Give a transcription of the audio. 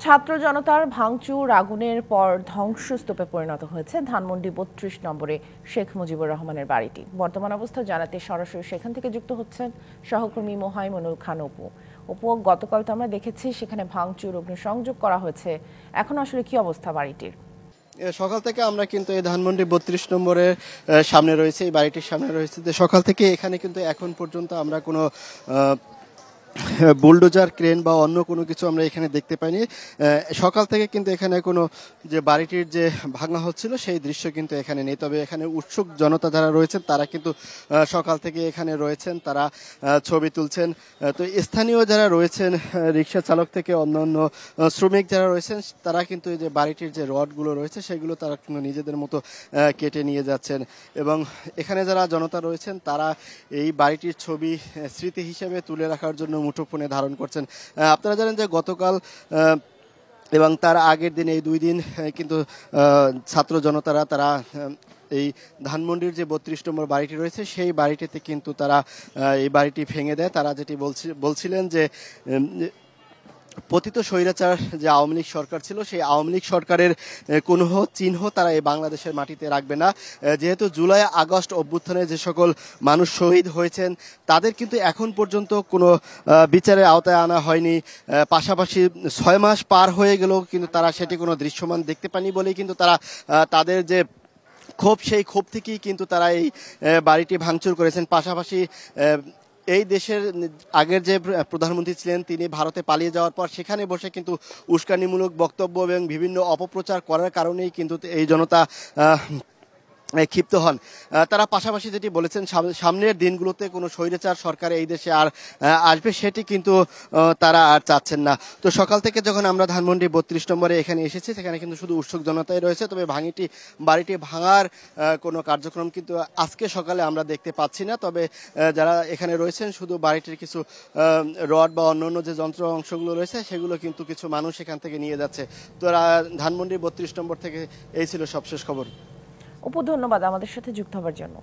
ছাত্র জনতার ভাঙচুর আগুনের পর ধ্বংসস্তূপে পরিণত হয়েছে ধানমন্ডি ৩২ নম্বরে শেখ মুজিবুর রহমানের বাড়িটি। বর্তমান অবস্থা জানাতে সরাসরি সেখান থেকে যুক্ত হচ্ছেন সহকর্মী মোহাইমনুল খান অপু। গতকাল তো আমরা দেখেছি সেখানে ভাঙচুর অগ্নিসংযোগ করা হয়েছে, এখন আসলে কি অবস্থা বাড়িটির? সকাল থেকে আমরা কিন্তু এই ধানমন্ডি ৩২ নম্বরের সামনে রয়েছে, এই বাড়িটির সামনে রয়েছে। যে সকাল থেকে এখানে কিন্তু এখন পর্যন্ত আমরা কোনো বুলডোজার, ক্রেন বা অন্য কোনো কিছু আমরা এখানে দেখতে পাইনি। সকাল থেকে কিন্তু এখানে কোনো যে বাড়িটির যে ভাঙা হচ্ছিল সেই দৃশ্য কিন্তু এখানে নেই। তবে এখানে উৎসুক জনতা যারা রয়েছেন তারা কিন্তু সকাল থেকে এখানে রয়েছেন, তারা ছবি তুলছেন। তো স্থানীয় যারা রয়েছেন, রিক্সা চালক থেকে অন্যান্য শ্রমিক যারা রয়েছেন, তারা কিন্তু এই যে বাড়িটির যে রডগুলো রয়েছে সেগুলো তারা কিন্তু নিজেদের মতো কেটে নিয়ে যাচ্ছেন। এবং এখানে যারা জনতা রয়েছেন তারা এই বাড়িটির ছবি স্মৃতি হিসেবে তুলে রাখার জন্য মুঠোফোনে ধারণ করছেন। আপনারা জানেন যে গতকাল এবং তার আগের দিন, এই 2 দিন কিন্তু ছাত্র জনতারা তারা এই ধানমন্ডির যে ৩২ নম্বর বাড়িটি রয়েছে সেই বাড়িটিতে কিন্তু তারা এই বাড়িটি ভেঙে দেয়। তারা যেটি বলছিলেন যে পতিত স্বৈরাচার যে আওয়ামী লীগ সরকার ছিল সেই আওয়ামী লীগ সরকারের কোনো চিহ্ন তারা এই বাংলাদেশের মাটিতে রাখবে না। যেহেতু জুলাই আগস্ট অভ্যুত্থানে যে সকল মানুষ শহীদ হয়েছেন তাদের কিন্তু এখন পর্যন্ত কোনো বিচারের আওতায় আনা হয়নি। পাশাপাশি 6 মাস পার হয়ে গেলেও কিন্তু তারা সেটি কোনো দৃশ্যমান দেখতে পায়নি বলেই কিন্তু তারা তাদের যে ক্ষোভ, সেই ক্ষোভ থেকেই কিন্তু তারা এই বাড়িটি ভাঙচুর করেছেন। পাশাপাশি এই দেশের আগের যে প্রধানমন্ত্রী ছিলেন তিনি ভারতে পালিয়ে যাওয়ার পর সেখানে বসে কিন্তু উস্কানিমূলক বক্তব্য এবং বিভিন্ন অপপ্রচার করার কারণেই কিন্তু এই জনতা ক্ষিপ্ত হন। তারা পাশাপাশি যেটি বলেছেন সামনের দিনগুলোতে কোনো স্বৈরাচার সরকার এই দেশে আর আসবে সেটি কিন্তু তারা আর চাচ্ছেন না। তো সকাল থেকে যখন আমরা ধানমন্ডি ৩২ নম্বরে এখানে এসেছি সেখানে কিন্তু শুধু উৎসুক জনতাই রয়েছে। তবে বাড়িটি ভাঙার কোনো কার্যক্রম কিন্তু আজকে সকালে আমরা দেখতে পাচ্ছি না। তবে যারা এখানে রয়েছেন শুধু বাড়িটির কিছু রড বা অন্যান্য যে যন্ত্র অংশগুলো রয়েছে সেগুলো কিন্তু কিছু মানুষ এখান থেকে নিয়ে যাচ্ছে। তো ধানমন্ডি ৩২ নম্বর থেকে এই ছিল সবশেষ খবর। অপু, ধন্যবাদ আমাদের সাথে যুক্ত হবার জন্য।